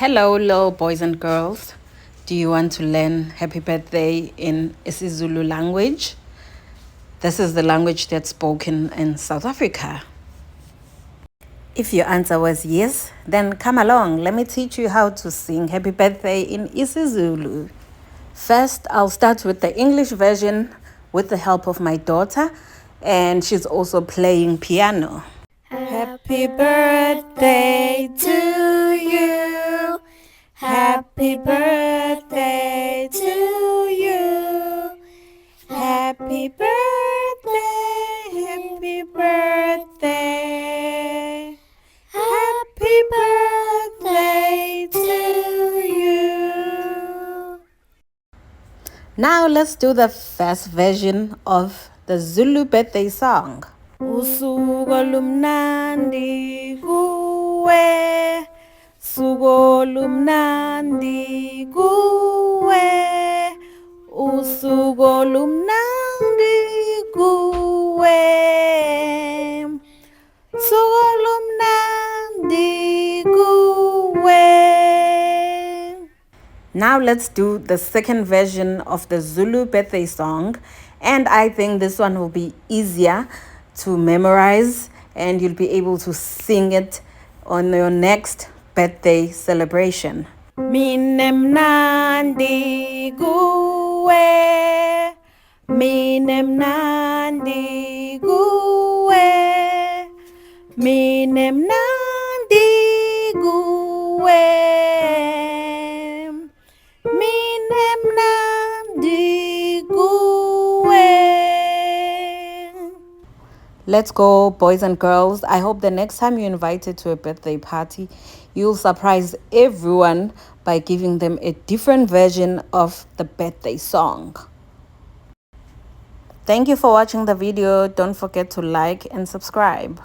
Hello, little boys and girls. Do you want to learn happy birthday in isiZulu language? This is the language that's spoken in South Africa. If your answer was yes, then come along. Let me teach you how to sing happy birthday in isiZulu. First, I'll start with the English version with the help of my daughter, and she's also playing piano. Happy birthday to you. Happy birthday to you. Happy birthday, happy birthday. Happy birthday to you. Now let's do the first version of the Zulu birthday song. Usuku olumnandi kuwe, usuku olumnandi kuwe, usuku olumnandi kuwe, usuku olumnandi kuwe. Now let's do the second version of the Zulu birthday song, and I think this one will be easier to memorize and you'll be able to sing it on your next birthday celebration. Mine mnandi kuwe, mine mnandi kuwe, mine mnandi kuwe, mine mnandi kuwe. Let's go, boys and girls. I hope the next time you're invited to a birthday party, you'll surprise everyone by giving them a different version of the birthday song. Thank you for watching the video. Don't forget to like and subscribe.